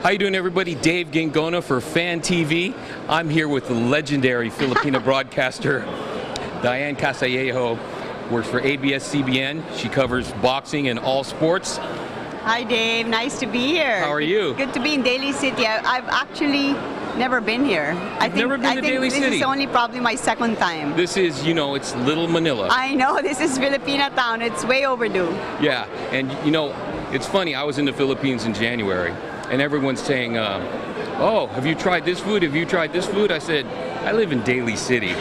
How you doing, everybody? Dave Guingona for Fan TV. I'm here with the legendary Filipino broadcaster Dyan Castillejo. Works for ABS-CBN. She covers boxing and all sports. Hi, Dave. Nice to be here. How are you? Good to be in Daly City. I've actually never been here. Never been to Daly City? This is only probably my second time. This is, you know, it's Little Manila. I know. This is Filipina town. It's way overdue. Yeah, and you know, it's funny. I was in the Philippines in January, and everyone's saying, "Oh, have you tried this food? Have you tried this food?" I said, "I live in Daly City.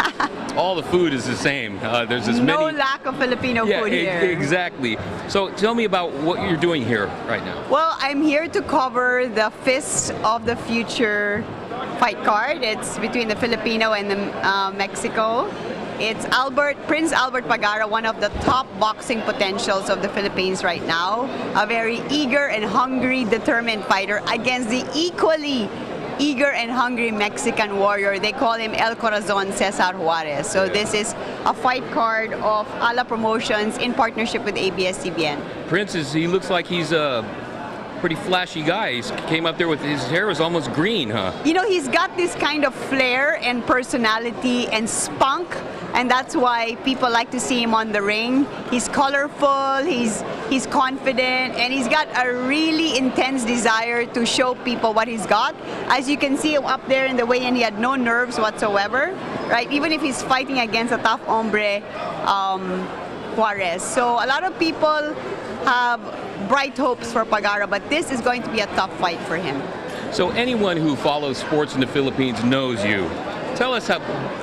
All the food is the same. There's as no many." lack of Filipino food here. Exactly. So tell me about what you're doing here right now. Well, I'm here to cover the Fist of the Future fight card. It's between the Filipino and the Mexico. It's Prince Albert Pagara, one of the top boxing potentials of the Philippines right now. A very eager and hungry, determined fighter against the equally eager and hungry Mexican warrior. They call him El Corazon, Cesar Juarez. So this is a fight card of Ala Promotions in partnership with ABS-CBN. Prince he looks like he's a pretty flashy guy. He came up there with his hair was almost green, huh? You know, he's got this kind of flair and personality and spunk, and that's why people like to see him on the ring. He's colorful, he's confident, and he's got a really intense desire to show people what he's got. As you can see up there in the weigh-in, he had no nerves whatsoever, right? Even if he's fighting against a tough hombre, Juarez. So a lot of people have bright hopes for Pagara, but this is going to be a tough fight for him. So anyone who follows sports in the Philippines knows you. Tell us a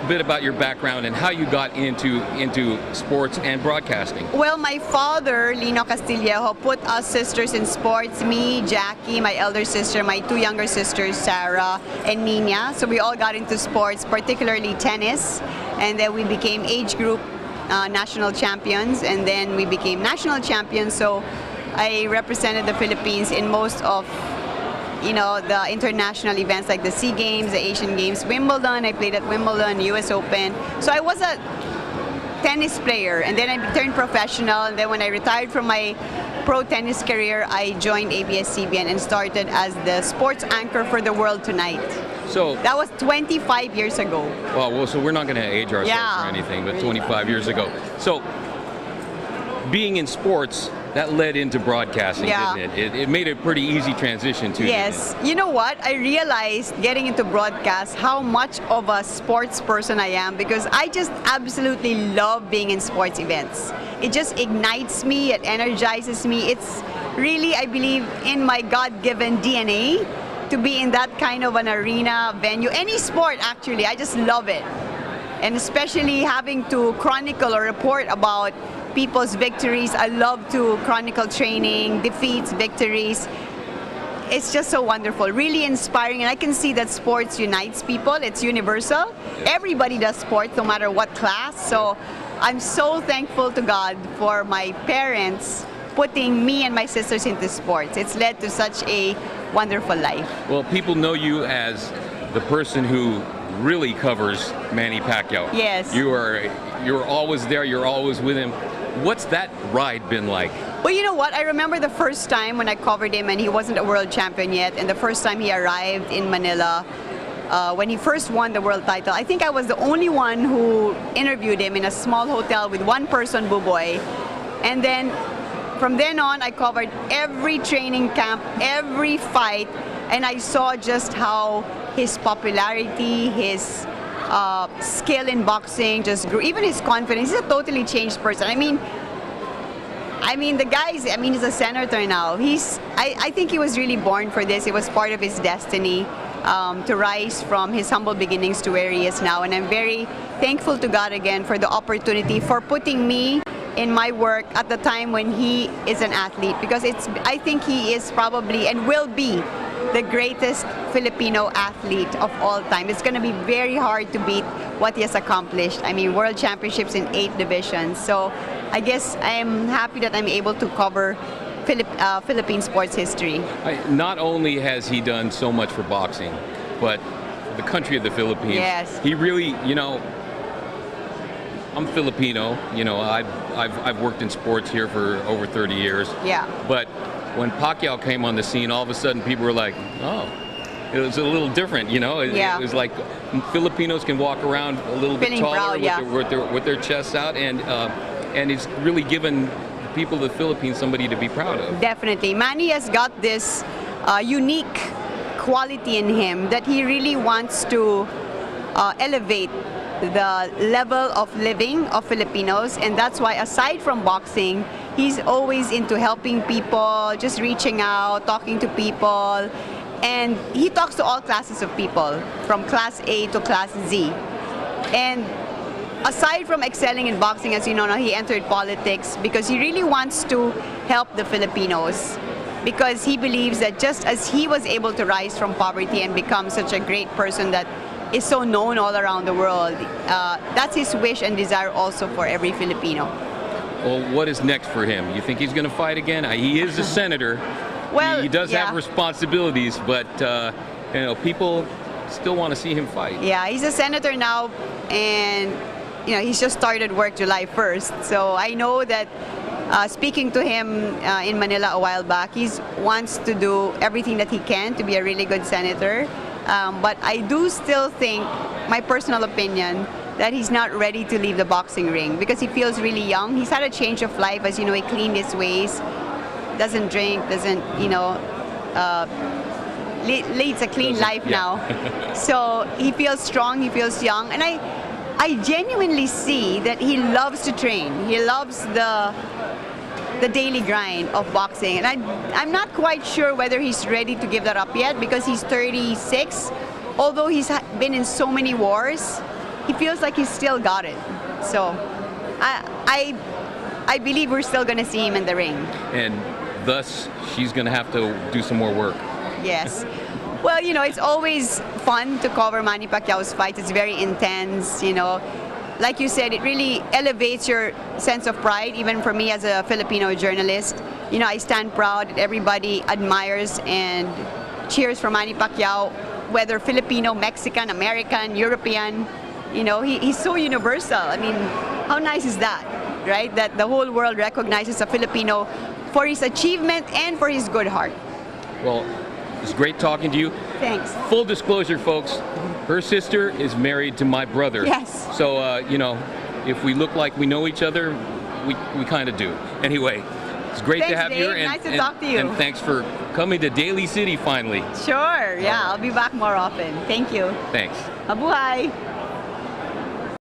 bit about your background and how you got into sports and broadcasting. Well, my father, Lino Castillejo, put us sisters in sports. Me, Jackie, my elder sister, my two younger sisters, Sarah and Nina. So we all got into sports, particularly tennis. And then we became age group national champions, and then we became national champions. So I represented the Philippines in most of, you know, the international events like the SEA Games, the Asian Games, Wimbledon. I played at Wimbledon, US Open. So I was a tennis player, and then I turned professional. And then when I retired from my pro tennis career, I joined ABS-CBN and started as the sports anchor for The World Tonight. So that was 25 years ago. Well, so we're not going to age ourselves or anything, but 25 years ago. So being in sports, that led into broadcasting, didn't it? It made a pretty easy transition to Yes. You know what? I realized getting into broadcast how much of a sports person I am, because I just absolutely love being in sports events. It just ignites me, it energizes me. It's really, I believe, in my God-given DNA to be in that kind of an arena, venue, any sport actually. I just love it. And especially having to chronicle or report about people's victories. I love to chronicle training, defeats, victories. It's just so wonderful, really inspiring, and I can see that sports unites people. It's universal. Everybody does sports, no matter what class. So I'm so thankful to God for my parents putting me and my sisters into sports. It's led to such a wonderful life. Well, people know you as the person who really covers Manny Pacquiao. Yes. You're always there, you're always with him. What's that ride been like? Well, you know what? I remember the first time when I covered him and he wasn't a world champion yet, and the first time he arrived in Manila, when he first won the world title. I think I was the only one who interviewed him in a small hotel with one person, Buboy. And then from then on, I covered every training camp, every fight, and I saw just how his popularity, his skill in boxing just grew. Even his confidence. He's a totally changed person. I mean, the guy is, he's a senator now. I think he was really born for this. It was part of his destiny to rise from his humble beginnings to where he is now. And I'm very thankful to God again for the opportunity, for putting me in my work at the time when he is an athlete, because I think he is probably and will be the greatest Filipino athlete of all time. It's going to be very hard to beat what he has accomplished. I mean, world championships in 8 divisions. So I guess I'm happy that I'm able to cover Philippine sports history. Not only has he done so much for boxing, but the country of the Philippines. Yes. He really, you know, I'm Filipino. You know, I've worked in sports here for over 30 years. Yeah. But when Pacquiao came on the scene, all of a sudden people were like, oh, it was a little different, you know? Yeah. It was like Filipinos can walk around a little bit Feeling taller proud, with their chests out, and it's really given people of the Philippines somebody to be proud of. Definitely. Manny has got this unique quality in him that he really wants to elevate the level of living of Filipinos, and that's why aside from boxing, he's always into helping people, just reaching out, talking to people, and he talks to all classes of people, from class A to class Z. And aside from excelling in boxing, as you know, now he entered politics because he really wants to help the Filipinos, because he believes that just as he was able to rise from poverty and become such a great person that is so known all around the world, that's his wish and desire also for every Filipino. Well, what is next for him? You think he's going to fight again? He is a senator. Well, he does yeah. have responsibilities, but you know, people still want to see him fight. Yeah, he's a senator now, and you know, he's just started work July 1st. So I know that speaking to him in Manila a while back, he wants to do everything that he can to be a really good senator. But I do still think, my personal opinion, that he's not ready to leave the boxing ring because he feels really young. He's had a change of life, as you know, he cleaned his ways, doesn't drink, doesn't, you know, leads a clean life now. So he feels strong, he feels young, and I genuinely see that he loves to train. He loves the daily grind of boxing, and I'm not quite sure whether he's ready to give that up yet because he's 36. Although he's been in so many wars, he feels like he's still got it. So I believe we're still going to see him in the ring. And thus, she's going to have to do some more work. Yes. Well, you know, it's always fun to cover Manny Pacquiao's fights. It's very intense, you know. Like you said, it really elevates your sense of pride, even for me as a Filipino journalist. You know, I stand proud that everybody admires and cheers for Manny Pacquiao, whether Filipino, Mexican, American, European. You know, he's so universal. I mean, how nice is that, right? That the whole world recognizes a Filipino for his achievement and for his good heart. Well, it's great talking to you. Thanks. Full disclosure, folks, her sister is married to my brother. Yes. So, you know, if we look like we know each other, we kind of do. Anyway, it's great to have Dave. you here. Nice to talk to you. And thanks for coming to Daly City finally. Sure, yeah, I'll be back more often. Thank you. Thanks. Mabuhay!